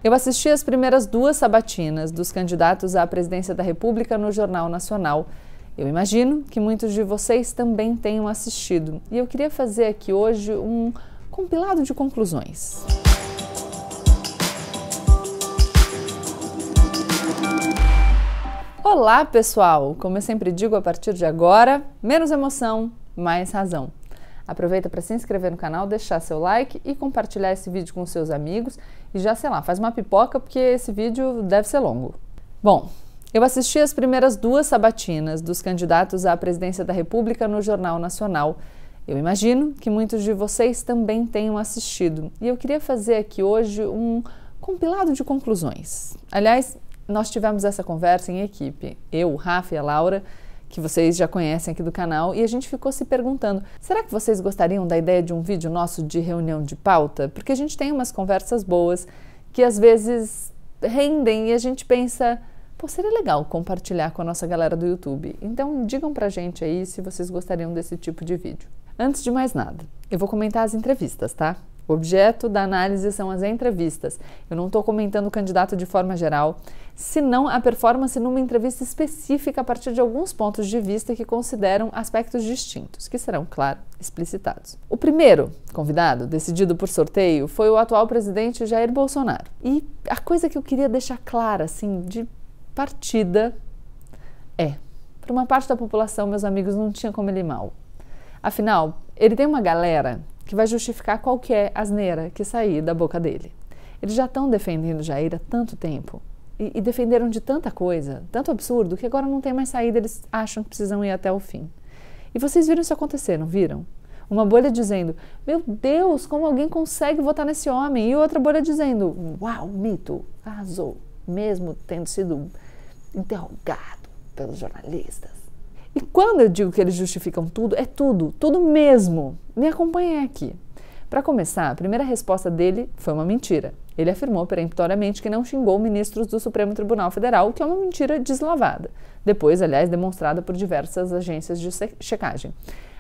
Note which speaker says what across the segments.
Speaker 1: Eu assisti as primeiras 2 sabatinas dos candidatos à presidência da República no Jornal Nacional. Eu imagino que muitos de vocês também tenham assistido. E eu queria fazer aqui hoje um compilado de conclusões. Olá, pessoal! Como eu sempre digo, a partir de agora, menos emoção, mais razão. Aproveita para se inscrever no canal, deixar seu like e compartilhar esse vídeo com seus amigos. E já, sei lá, faz uma pipoca porque esse vídeo deve ser longo. Bom, eu assisti as primeiras 2 sabatinas dos candidatos à presidência da República no Jornal Nacional. Eu imagino que muitos de vocês também tenham assistido. E eu queria fazer aqui hoje um compilado de conclusões. Aliás, nós tivemos essa conversa em equipe, eu, o Rafa e a Laura, que vocês já conhecem aqui do canal, e a gente ficou se perguntando, será que vocês gostariam da ideia de um vídeo nosso de reunião de pauta? Porque a gente tem umas conversas boas que às vezes rendem e a gente pensa, pô, seria legal compartilhar com a nossa galera do YouTube. Então digam pra gente aí se vocês gostariam desse tipo de vídeo. Antes de mais nada, eu vou comentar as entrevistas, tá? O objeto da análise são as entrevistas. Eu não estou comentando o candidato de forma geral, senão a performance numa entrevista específica a partir de alguns pontos de vista que consideram aspectos distintos, que serão, claro, explicitados. O primeiro convidado, decidido por sorteio, foi o atual presidente Jair Bolsonaro. E a coisa que eu queria deixar clara, assim, de partida, para uma parte da população, meus amigos, não tinha como ele ir mal. Afinal, ele tem uma galera que vai justificar qualquer asneira que sair da boca dele. Eles já estão defendendo Jair há tanto tempo e defenderam de tanta coisa, tanto absurdo, que agora não tem mais saída, eles acham que precisam ir até o fim. E vocês viram isso acontecer, não viram? Uma bolha dizendo, meu Deus, como alguém consegue votar nesse homem? E outra bolha dizendo, uau, mito, arrasou, mesmo tendo sido interrogado pelos jornalistas. E quando eu digo que eles justificam tudo, é tudo, tudo mesmo. Me acompanhem aqui. Para começar, a primeira resposta dele foi uma mentira. Ele afirmou peremptoriamente que não xingou ministros do Supremo Tribunal Federal, o que é uma mentira deslavada. Depois, aliás, demonstrada por diversas agências de checagem.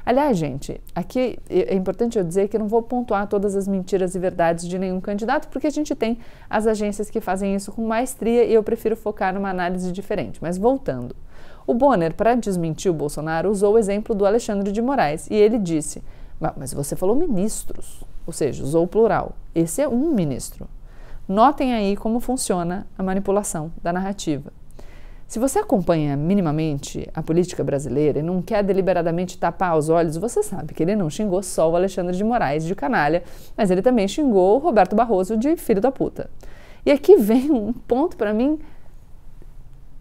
Speaker 1: Aliás, gente, aqui é importante eu dizer que eu não vou pontuar todas as mentiras e verdades de nenhum candidato, porque a gente tem as agências que fazem isso com maestria e eu prefiro focar numa análise diferente. Mas voltando. O Bonner, para desmentir o Bolsonaro, usou o exemplo do Alexandre de Moraes e ele disse, mas você falou ministros, ou seja, usou o plural. Esse é um ministro. Notem aí como funciona a manipulação da narrativa. Se você acompanha minimamente a política brasileira e não quer deliberadamente tapar os olhos, você sabe que ele não xingou só o Alexandre de Moraes de canalha, mas ele também xingou o Roberto Barroso de filho da puta. E aqui vem um ponto para mim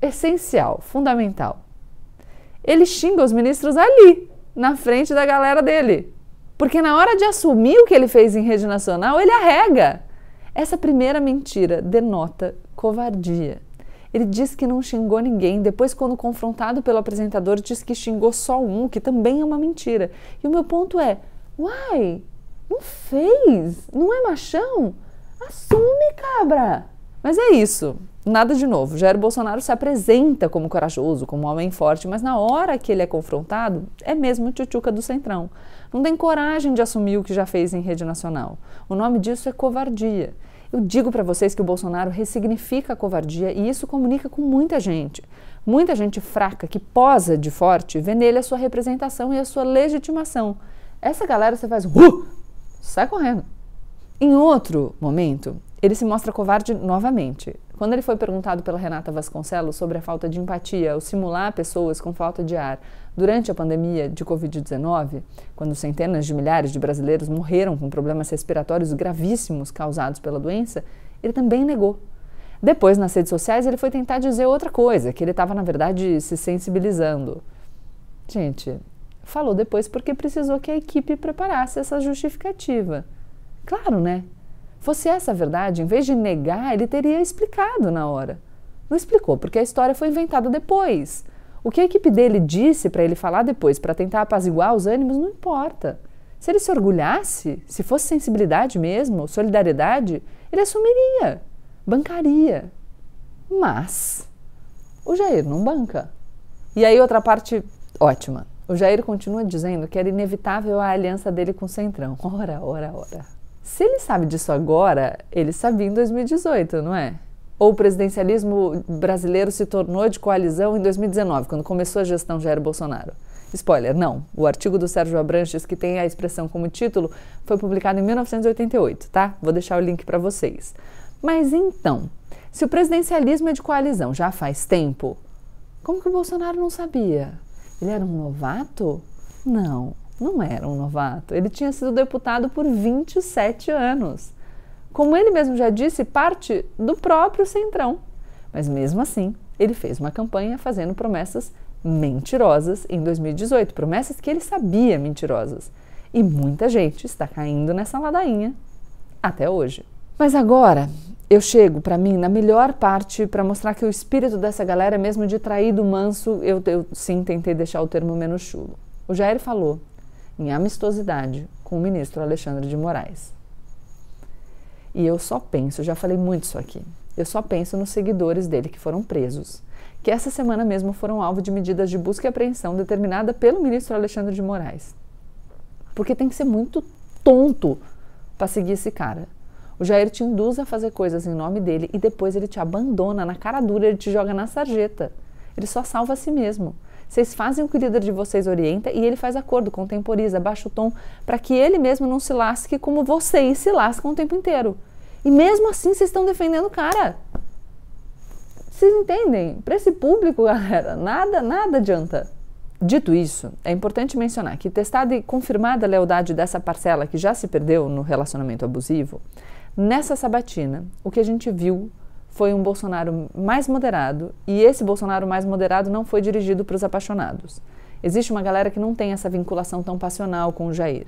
Speaker 1: essencial, fundamental. Ele xinga os ministros ali, na frente da galera dele. Porque na hora de assumir o que ele fez em rede nacional, ele arrega. Essa primeira mentira denota covardia. Ele diz que não xingou ninguém, depois quando confrontado pelo apresentador diz que xingou só um, que também é uma mentira. E o meu ponto é, uai, não fez? Não é machão? Assume, cabra! Mas é isso, nada de novo. Jair Bolsonaro se apresenta como corajoso, como homem forte, mas na hora que ele é confrontado, é mesmo tchutchuca do Centrão. Não tem coragem de assumir o que já fez em rede nacional. O nome disso é covardia. Eu digo para vocês que o Bolsonaro ressignifica a covardia e isso comunica com muita gente. Muita gente fraca que posa de forte vê nele a sua representação e a sua legitimação. Essa galera você faz, sai correndo. Em outro momento, ele se mostra covarde novamente. Quando ele foi perguntado pela Renata Vasconcelos sobre a falta de empatia ao simular pessoas com falta de ar durante a pandemia de Covid-19, quando centenas de milhares de brasileiros morreram com problemas respiratórios gravíssimos causados pela doença, ele também negou. Depois, nas redes sociais, ele foi tentar dizer outra coisa, que ele estava, na verdade, se sensibilizando. Gente, falou depois porque precisou que a equipe preparasse essa justificativa. Claro, né? Fosse essa a verdade, em vez de negar, ele teria explicado na hora. Não explicou, porque a história foi inventada depois. O que a equipe dele disse para ele falar depois, para tentar apaziguar os ânimos, não importa. Se ele se orgulhasse, se fosse sensibilidade mesmo, solidariedade, ele assumiria, bancaria. Mas o Jair não banca. E aí outra parte ótima. O Jair continua dizendo que era inevitável a aliança dele com o Centrão. Ora. Se ele sabe disso agora, ele sabia em 2018, não é? Ou o presidencialismo brasileiro se tornou de coalizão em 2019, quando começou a gestão Jair Bolsonaro. Spoiler, não. O artigo do Sérgio Abranches, que tem a expressão como título, foi publicado em 1988, tá? Vou deixar o link para vocês. Mas então, se o presidencialismo é de coalizão já faz tempo, como que o Bolsonaro não sabia? Ele era um novato? Não, não era um novato. Ele tinha sido deputado por 27 anos. Como ele mesmo já disse, parte do próprio Centrão. Mas mesmo assim, ele fez uma campanha fazendo promessas mentirosas em 2018, promessas que ele sabia mentirosas. E muita gente está caindo nessa ladainha até hoje. Mas agora eu chego, para mim, na melhor parte para mostrar que o espírito dessa galera é mesmo de traído manso. Eu sim tentei deixar o termo menos chulo. O Jair falou em amistosidade com o ministro Alexandre de Moraes. E eu só penso, já falei muito isso aqui, eu só penso nos seguidores dele que foram presos, que essa semana mesmo foram alvo de medidas de busca e apreensão determinada pelo ministro Alexandre de Moraes. Porque tem que ser muito tonto para seguir esse cara. O Jair te induz a fazer coisas em nome dele e depois ele te abandona na cara dura, ele te joga na sarjeta. Ele só salva a si mesmo. Vocês fazem o que o líder de vocês orienta e ele faz acordo, contemporiza, baixa o tom, para que ele mesmo não se lasque como vocês se lascam o tempo inteiro. E mesmo assim vocês estão defendendo o cara. Vocês entendem? Para esse público, galera, nada adianta. Dito isso, é importante mencionar que, testada e confirmada a lealdade dessa parcela que já se perdeu no relacionamento abusivo, nessa sabatina, o que a gente viu foi um Bolsonaro mais moderado, e esse Bolsonaro mais moderado não foi dirigido para os apaixonados. Existe uma galera que não tem essa vinculação tão passional com o Jair.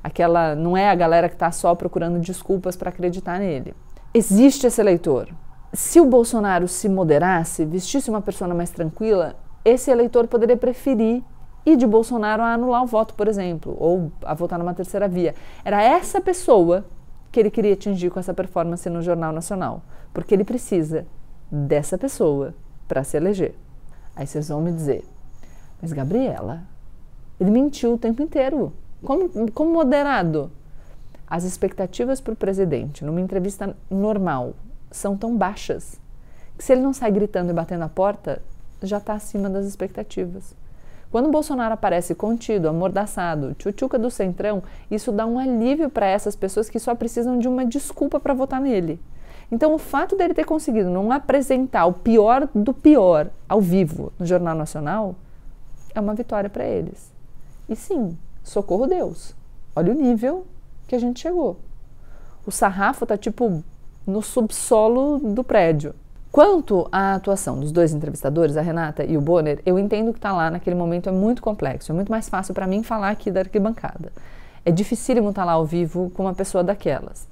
Speaker 1: Aquela não é a galera que está só procurando desculpas para acreditar nele. Existe esse eleitor. Se o Bolsonaro se moderasse, vestisse uma persona mais tranquila, esse eleitor poderia preferir ir de Bolsonaro a anular o voto, por exemplo, ou a votar numa terceira via. Era essa pessoa que ele queria atingir com essa performance no Jornal Nacional, porque ele precisa dessa pessoa para se eleger. Aí vocês vão me dizer, mas Gabriela, ele mentiu o tempo inteiro. Como moderado? As expectativas para o presidente numa entrevista normal são tão baixas que se ele não sai gritando e batendo a porta, já está acima das expectativas. Quando o Bolsonaro aparece contido, amordaçado, tchutchuca do Centrão, isso dá um alívio para essas pessoas que só precisam de uma desculpa para votar nele. Então, o fato dele ter conseguido não apresentar o pior do pior ao vivo no Jornal Nacional é uma vitória para eles. E sim, socorro Deus. Olha o nível que a gente chegou. O sarrafo tá tipo no subsolo do prédio. Quanto à atuação dos dois entrevistadores, a Renata e o Bonner, eu entendo que tá lá naquele momento é muito complexo. É muito mais fácil para mim falar aqui da arquibancada. É dificílimo estar lá ao vivo com uma pessoa daquelas.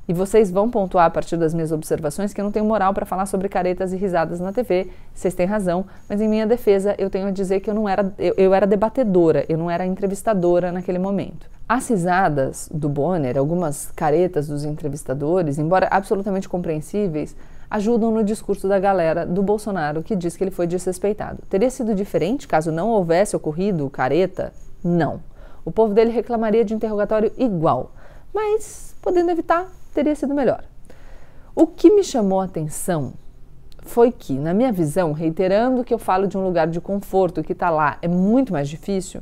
Speaker 1: E vocês vão pontuar a partir das minhas observações que eu não tenho moral para falar sobre caretas e risadas na TV, vocês têm razão, mas em minha defesa eu tenho a dizer que eu era debatedora, eu não era entrevistadora naquele momento. As risadas do Bonner, algumas caretas dos entrevistadores, embora absolutamente compreensíveis, ajudam no discurso da galera do Bolsonaro que diz que ele foi desrespeitado. Teria sido diferente caso não houvesse ocorrido careta? Não. O povo dele reclamaria de interrogatório igual, mas podendo evitar, teria sido melhor. O que me chamou a atenção foi que, na minha visão, reiterando que eu falo de um lugar de conforto que está lá é muito mais difícil,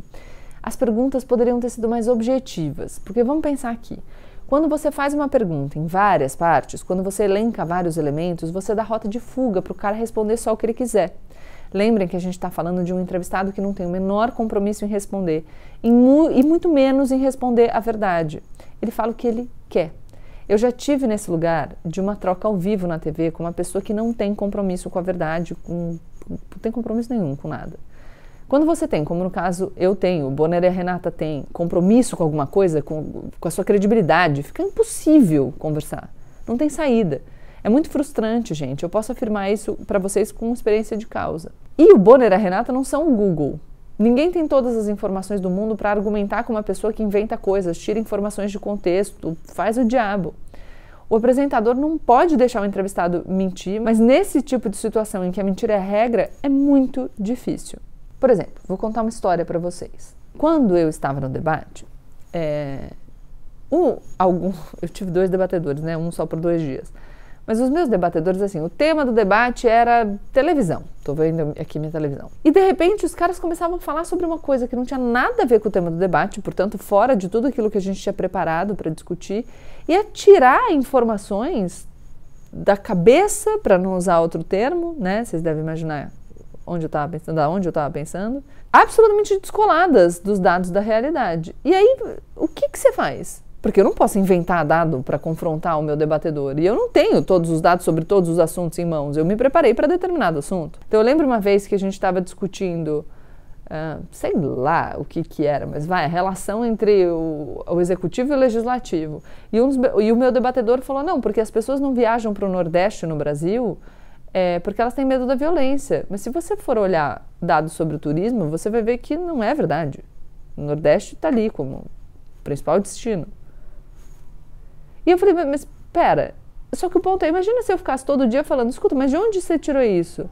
Speaker 1: as perguntas poderiam ter sido mais objetivas, porque vamos pensar aqui, quando você faz uma pergunta em várias partes, quando você elenca vários elementos, você dá rota de fuga para o cara responder só o que ele quiser. Lembrem que a gente está falando de um entrevistado que não tem o menor compromisso em responder e muito menos em responder a verdade. Ele fala o que ele quer. Eu já tive nesse lugar de uma troca ao vivo na TV com uma pessoa que não tem compromisso com a verdade, não tem compromisso nenhum com nada. Quando você tem, como no caso eu tenho, o Bonner e a Renata têm compromisso com alguma coisa, com a sua credibilidade, fica impossível conversar. Não tem saída. É muito frustrante, gente. Eu posso afirmar isso para vocês com experiência de causa. E o Bonner e a Renata não são o Google. Ninguém tem todas as informações do mundo para argumentar com uma pessoa que inventa coisas, tira informações de contexto, faz o diabo. O apresentador não pode deixar o entrevistado mentir, mas nesse tipo de situação em que a mentira é a regra, é muito difícil. Por exemplo, vou contar uma história para vocês. Quando eu estava no debate, Eu tive 2 debatedores, né? Um só por 2 dias. Mas os meus debatedores, assim, o tema do debate era televisão. Tô vendo aqui minha televisão. E de repente os caras começavam a falar sobre uma coisa que não tinha nada a ver com o tema do debate, portanto, fora de tudo aquilo que a gente tinha preparado para discutir, e a tirar informações da cabeça, para não usar outro termo, né? Vocês devem imaginar onde eu estava pensando, absolutamente descoladas dos dados da realidade. E aí, o que você faz? Porque eu não posso inventar dado para confrontar o meu debatedor. E eu não tenho todos os dados sobre todos os assuntos em mãos. Eu me preparei para determinado assunto. Então eu lembro uma vez que a gente estava discutindo, sei lá o que era, mas a relação entre o executivo e o legislativo. E o meu debatedor falou, não, porque as pessoas não viajam para o Nordeste no Brasil porque elas têm medo da violência. Mas se você for olhar dados sobre o turismo, você vai ver que não é verdade. O Nordeste está ali como principal destino. E eu falei, mas pera, só que o ponto é, imagina se eu ficasse todo dia falando, escuta, mas de onde você tirou isso?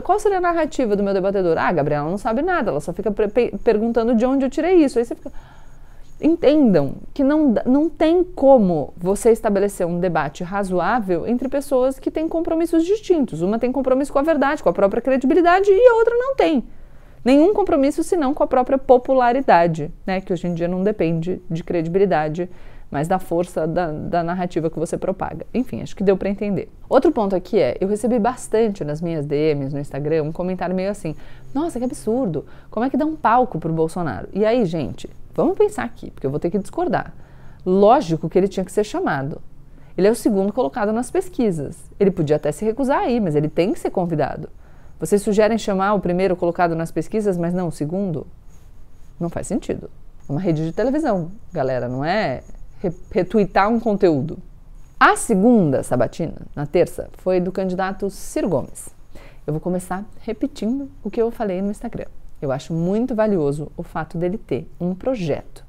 Speaker 1: Qual seria a narrativa do meu debatedor? Ah, Gabriela não sabe nada, ela só fica perguntando de onde eu tirei isso. Aí você fica... Entendam que não tem como você estabelecer um debate razoável entre pessoas que têm compromissos distintos. Uma tem compromisso com a verdade, com a própria credibilidade, e a outra não tem. Nenhum compromisso senão com a própria popularidade, né? Que hoje em dia não depende de credibilidade, mas da força da narrativa que você propaga. Enfim, acho que deu para entender. Outro ponto aqui eu recebi bastante nas minhas DMs no Instagram um comentário meio assim, nossa, que absurdo, como é que dá um palco pro Bolsonaro? E aí, gente, vamos pensar aqui, porque eu vou ter que discordar. Lógico que ele tinha que ser chamado. Ele é o segundo colocado nas pesquisas. Ele podia até se recusar aí, mas ele tem que ser convidado. Vocês sugerem chamar o primeiro colocado nas pesquisas, mas não o segundo? Não faz sentido. É uma rede de televisão, galera, não é retweetar um conteúdo. A segunda sabatina, na terça, foi do candidato Ciro Gomes. Eu vou começar repetindo o que eu falei no Instagram. Eu acho muito valioso o fato dele ter um projeto.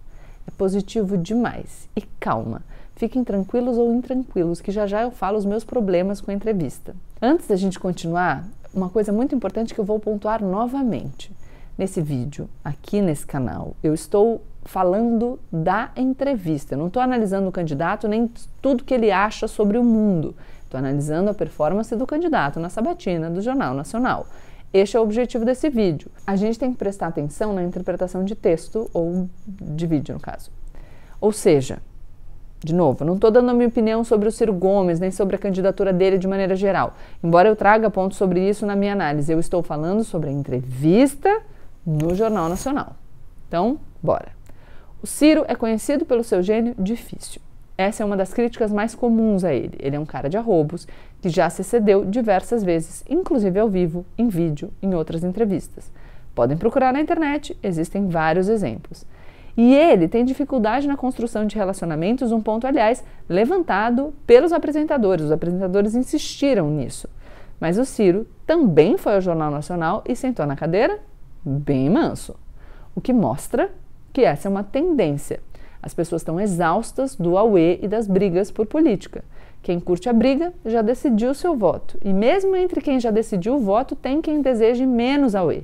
Speaker 1: É positivo demais. E calma, fiquem tranquilos ou intranquilos, que já eu falo os meus problemas com a entrevista. Antes da gente continuar, uma coisa muito importante que eu vou pontuar novamente. Nesse vídeo, aqui nesse canal, eu estou falando da entrevista. Eu não estou analisando o candidato nem tudo que ele acha sobre o mundo. Estou analisando a performance do candidato na sabatina do Jornal Nacional. Este é o objetivo desse vídeo. A gente tem que prestar atenção na interpretação de texto ou de vídeo, no caso. Ou seja, de novo, não estou dando a minha opinião sobre o Ciro Gomes, nem sobre a candidatura dele de maneira geral. Embora eu traga pontos sobre isso na minha análise, eu estou falando sobre a entrevista no Jornal Nacional. Então, bora. O Ciro é conhecido pelo seu gênio difícil. Essa é uma das críticas mais comuns a ele. Ele é um cara de arrobos que já se excedeu diversas vezes, inclusive ao vivo, em vídeo, em outras entrevistas. Podem procurar na internet, existem vários exemplos. E ele tem dificuldade na construção de relacionamentos, um ponto, aliás, levantado pelos apresentadores. Os apresentadores insistiram nisso. Mas o Ciro também foi ao Jornal Nacional e sentou na cadeira bem manso. O que mostra que essa é uma tendência. As pessoas estão exaustas do auê e das brigas por política. Quem curte a briga já decidiu o seu voto. E mesmo entre quem já decidiu o voto, tem quem deseje menos auê.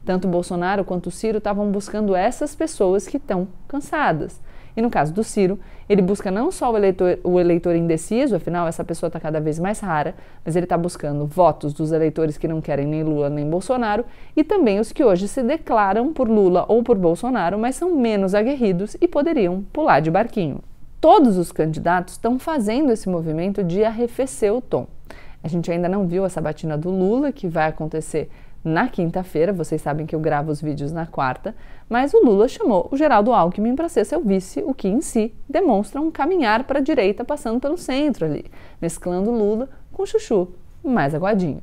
Speaker 1: Tanto o Bolsonaro quanto o Ciro estavam buscando essas pessoas que estão cansadas. E no caso do Ciro, ele busca não só o eleitor indeciso, afinal essa pessoa está cada vez mais rara, mas ele está buscando votos dos eleitores que não querem nem Lula nem Bolsonaro e também os que hoje se declaram por Lula ou por Bolsonaro, mas são menos aguerridos e poderiam pular de barquinho. Todos os candidatos estão fazendo esse movimento de arrefecer o tom. A gente ainda não viu a sabatina do Lula, que vai acontecer na quinta-feira, vocês sabem que eu gravo os vídeos na quarta, mas o Lula chamou o Geraldo Alckmin para ser seu vice, o que em si demonstra um caminhar para a direita passando pelo centro ali, mesclando Lula com Chuchu mais aguadinho.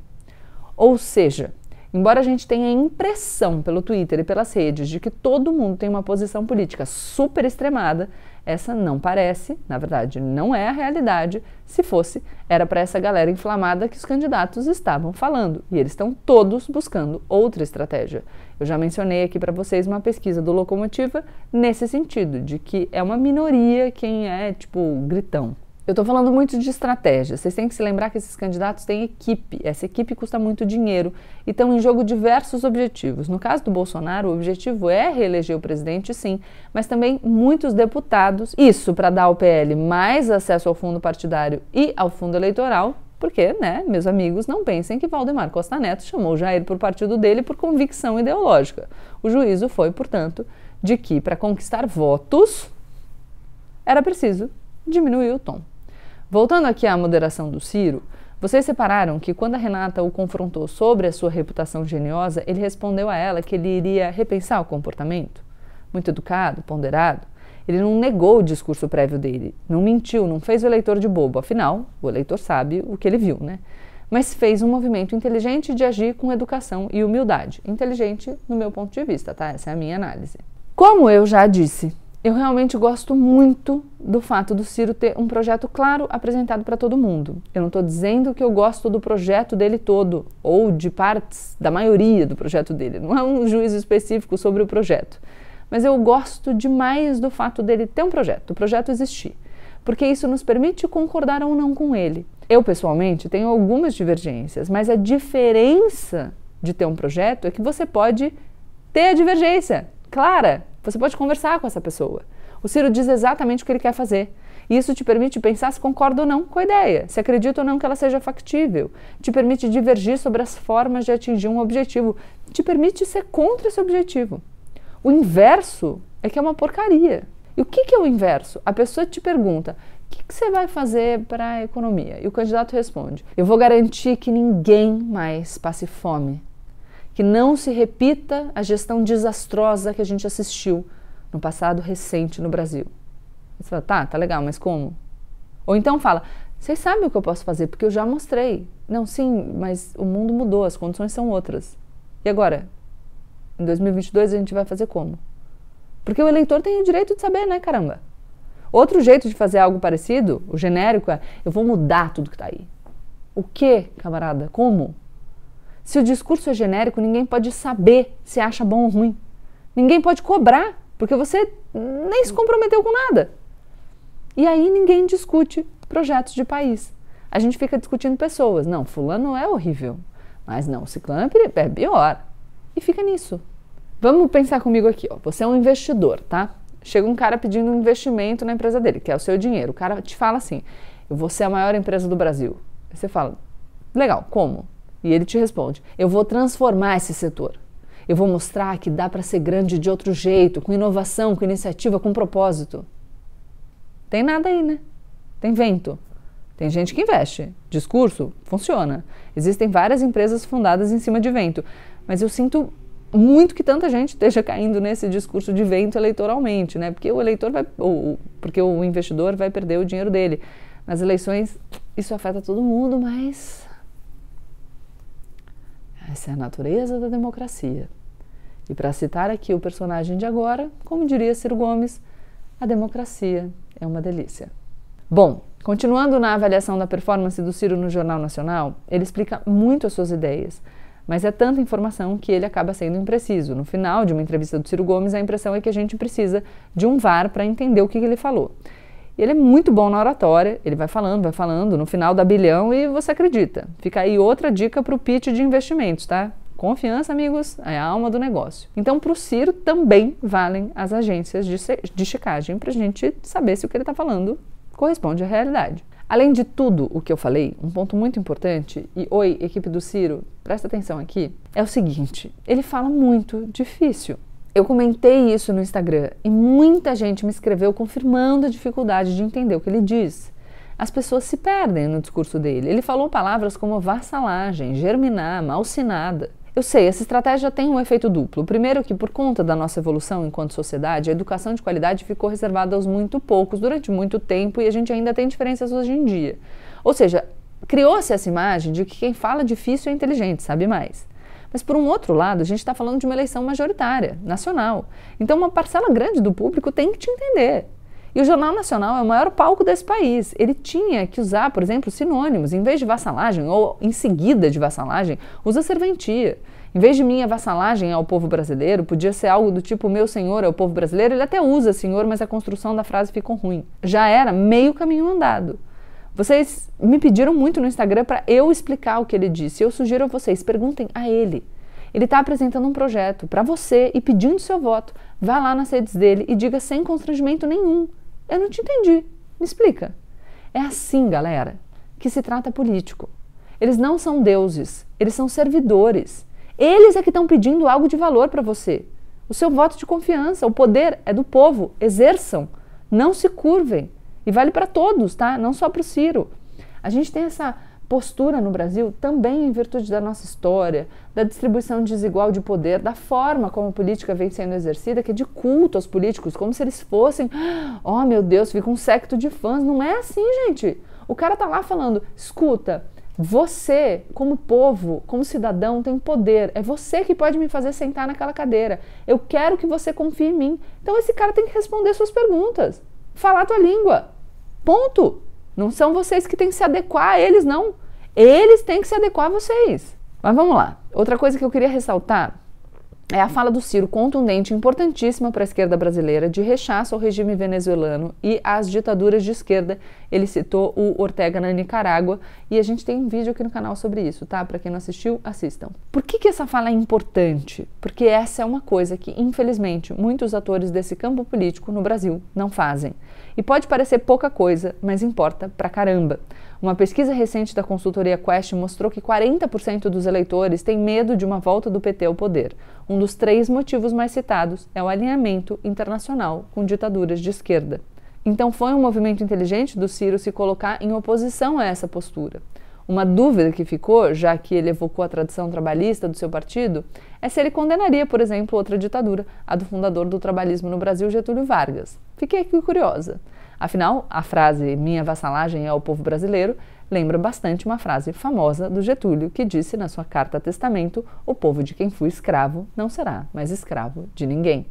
Speaker 1: Ou seja, embora a gente tenha a impressão pelo Twitter e pelas redes de que todo mundo tem uma posição política super extremada, essa não parece, na verdade não é a realidade. Se fosse, era para essa galera inflamada que os candidatos estavam falando. E eles estão todos buscando outra estratégia. Eu já mencionei aqui para vocês uma pesquisa do Locomotiva nesse sentido, de que é uma minoria quem é, tipo, gritão. Eu estou falando muito de estratégia. Vocês têm que se lembrar que esses candidatos têm equipe. Essa equipe custa muito dinheiro e estão em jogo diversos objetivos. No caso do Bolsonaro, o objetivo é reeleger o presidente, sim, mas também muitos deputados. Isso para dar ao PL mais acesso ao fundo partidário e ao fundo eleitoral, porque, né, meus amigos, não pensem que Valdemar Costa Neto chamou o Jair por partido dele por convicção ideológica. O juízo foi, portanto, de que para conquistar votos era preciso diminuir o tom. Voltando aqui à moderação do Ciro, vocês repararam que quando a Renata o confrontou sobre a sua reputação geniosa, ele respondeu a ela que ele iria repensar o comportamento? Muito educado, ponderado. Ele não negou o discurso prévio dele, não mentiu, não fez o eleitor de bobo. Afinal, o eleitor sabe o que ele viu, né? Mas fez um movimento inteligente de agir com educação e humildade. Inteligente no meu ponto de vista, tá? Essa é a minha análise. Como eu já disse, eu realmente gosto muito do fato do Ciro ter um projeto claro apresentado para todo mundo. Eu não estou dizendo que eu gosto do projeto dele todo, ou de partes da maioria do projeto dele. Não é um juízo específico sobre o projeto. Mas eu gosto demais do fato dele ter um projeto, do projeto existir. Porque isso nos permite concordar ou não com ele. Eu, pessoalmente, tenho algumas divergências, mas a diferença de ter um projeto é que você pode ter a divergência clara. Você pode conversar com essa pessoa. O Ciro diz exatamente o que ele quer fazer. E isso te permite pensar se concorda ou não com a ideia, se acredita ou não que ela seja factível. Te permite divergir sobre as formas de atingir um objetivo. Te permite ser contra esse objetivo. O inverso é que é uma porcaria. E o que é o inverso? A pessoa te pergunta, o que você vai fazer para a economia? E o candidato responde, eu vou garantir que ninguém mais passe fome. Que não se repita a gestão desastrosa que a gente assistiu no passado recente no Brasil. Você fala, tá legal, mas como? Ou então fala, vocês sabem o que eu posso fazer, porque eu já mostrei. Não, sim, mas o mundo mudou, as condições são outras. E agora? Em 2022 a gente vai fazer como? Porque o eleitor tem o direito de saber, né, caramba? Outro jeito de fazer algo parecido, o genérico, é, eu vou mudar tudo que tá aí. O quê, camarada? Como? Se o discurso é genérico, ninguém pode saber se acha bom ou ruim. Ninguém pode cobrar, porque você nem se comprometeu com nada. E aí ninguém discute projetos de país. A gente fica discutindo pessoas. Não, fulano é horrível, mas não, ciclano é pior. E fica nisso. Vamos pensar comigo aqui, ó. Você é um investidor, tá? Chega um cara pedindo um investimento na empresa dele, que é o seu dinheiro. O cara te fala assim, eu vou ser a maior empresa do Brasil. Aí você fala, legal, como? E ele te responde, eu vou transformar esse setor. Eu vou mostrar que dá para ser grande de outro jeito, com inovação, com iniciativa, com propósito. Tem nada aí, né? Tem vento. Tem gente que investe. Discurso funciona. Existem várias empresas fundadas em cima de vento. Mas eu sinto muito que tanta gente esteja caindo nesse discurso de vento eleitoralmente, né? Porque o eleitor porque o investidor vai perder o dinheiro dele. Nas eleições, isso afeta todo mundo, mas essa é a natureza da democracia. E para citar aqui o personagem de agora, como diria Ciro Gomes, a democracia é uma delícia. Bom, continuando na avaliação da performance do Ciro no Jornal Nacional, ele explica muito as suas ideias, mas é tanta informação que ele acaba sendo impreciso. No final de uma entrevista do Ciro Gomes, a impressão é que a gente precisa de um VAR para entender o que ele falou. E ele é muito bom na oratória, ele vai falando, no final dá bilhão e você acredita. Fica aí outra dica para o pitch de investimentos, tá? Confiança, amigos, é a alma do negócio. Então, para o Ciro também valem as agências de checagem para a gente saber se o que ele está falando corresponde à realidade. Além de tudo o que eu falei, um ponto muito importante, e oi, equipe do Ciro, presta atenção aqui, é o seguinte, ele fala muito difícil. Eu comentei isso no Instagram e muita gente me escreveu confirmando a dificuldade de entender o que ele diz. As pessoas se perdem no discurso dele. Ele falou palavras como vassalagem, germinar, malsinada. Eu sei, essa estratégia tem um efeito duplo. O primeiro é que, por conta da nossa evolução enquanto sociedade, a educação de qualidade ficou reservada aos muito poucos durante muito tempo e a gente ainda tem diferenças hoje em dia. Ou seja, criou-se essa imagem de que quem fala difícil é inteligente, sabe mais. Mas, por um outro lado, a gente está falando de uma eleição majoritária, nacional. Então, uma parcela grande do público tem que te entender. E o Jornal Nacional é o maior palco desse país. Ele tinha que usar, por exemplo, sinônimos. Em vez de vassalagem, ou em seguida de vassalagem, usa serventia. Em vez de minha vassalagem ao povo brasileiro, podia ser algo do tipo meu senhor é o povo brasileiro. Ele até usa senhor, mas a construção da frase ficou ruim. Já era meio caminho andado. Vocês me pediram muito no Instagram para eu explicar o que ele disse. Eu sugiro a vocês, perguntem a ele. Ele está apresentando um projeto para você e pedindo seu voto. Vá lá nas redes dele e diga sem constrangimento nenhum. Eu não te entendi. Me explica. É assim, galera, que se trata político. Eles não são deuses, eles são servidores. Eles é que estão pedindo algo de valor para você. O seu voto de confiança, o poder é do povo. Exerçam, não se curvem. E vale para todos, tá? Não só para o Ciro. A gente tem essa postura no Brasil também em virtude da nossa história, da distribuição desigual de poder, da forma como a política vem sendo exercida, que é de culto aos políticos, como se eles fossem, oh meu Deus, fica um séquito de fãs. Não é assim, gente. O cara tá lá falando, escuta, você, como povo, como cidadão, tem poder. É você que pode me fazer sentar naquela cadeira. Eu quero que você confie em mim. Então esse cara tem que responder suas perguntas. Falar a tua língua. Ponto. Não são vocês que têm que se adequar a eles, não. Eles têm que se adequar a vocês. Mas vamos lá. Outra coisa que eu queria ressaltar é a fala do Ciro, contundente, importantíssima para a esquerda brasileira, de rechaço ao regime venezuelano e às ditaduras de esquerda. Ele citou o Ortega na Nicarágua e a gente tem um vídeo aqui no canal sobre isso, tá? Para quem não assistiu, assistam. Por que essa fala é importante? Porque essa é uma coisa que, infelizmente, muitos atores desse campo político no Brasil não fazem. E pode parecer pouca coisa, mas importa pra caramba. Uma pesquisa recente da consultoria Quest mostrou que 40% dos eleitores têm medo de uma volta do PT ao poder. Um dos 3 motivos mais citados é o alinhamento internacional com ditaduras de esquerda. Então foi um movimento inteligente do Ciro se colocar em oposição a essa postura. Uma dúvida que ficou, já que ele evocou a tradição trabalhista do seu partido, é se ele condenaria, por exemplo, outra ditadura, a do fundador do trabalhismo no Brasil, Getúlio Vargas. Fiquei aqui curiosa. Afinal, a frase "minha vassalagem é ao povo brasileiro" lembra bastante uma frase famosa do Getúlio, que disse na sua carta testamento: "O povo de quem fui escravo não será mais escravo de ninguém".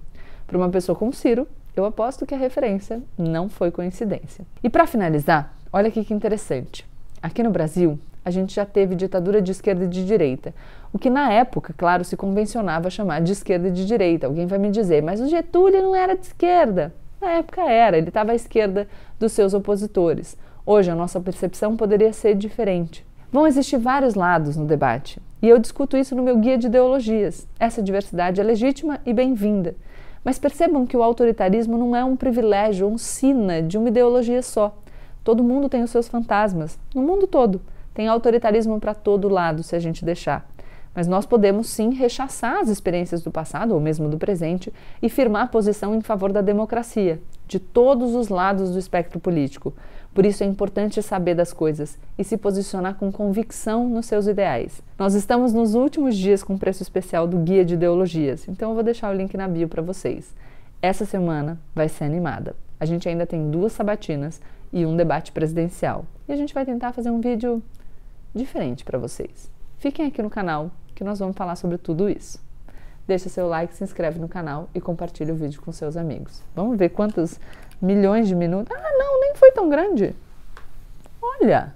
Speaker 1: Para uma pessoa como Ciro, eu aposto que a referência não foi coincidência. E para finalizar, olha aqui que interessante. Aqui no Brasil, a gente já teve ditadura de esquerda e de direita, o que na época, claro, se convencionava chamar de esquerda e de direita. Alguém vai me dizer, mas o Getúlio não era de esquerda. Na época era, ele estava à esquerda dos seus opositores. Hoje a nossa percepção poderia ser diferente. Vão existir vários lados no debate, e eu discuto isso no meu guia de ideologias. Essa diversidade é legítima e bem-vinda. Mas percebam que o autoritarismo não é um privilégio, um sina de uma ideologia só. Todo mundo tem os seus fantasmas, no mundo todo. Tem autoritarismo para todo lado, se a gente deixar. Mas nós podemos sim rechaçar as experiências do passado, ou mesmo do presente, e firmar posição em favor da democracia, de todos os lados do espectro político. Por isso é importante saber das coisas e se posicionar com convicção nos seus ideais. Nós estamos nos últimos dias com preço especial do Guia de Ideologias, então eu vou deixar o link na bio para vocês. Essa semana vai ser animada. A gente ainda tem 2 sabatinas e um debate presidencial. E a gente vai tentar fazer um vídeo diferente para vocês. Fiquem aqui no canal que nós vamos falar sobre tudo isso. Deixa seu like, se inscreve no canal e compartilha o vídeo com seus amigos. Vamos ver quantos milhões de minutos... Ah, não, nem foi tão grande. Olha!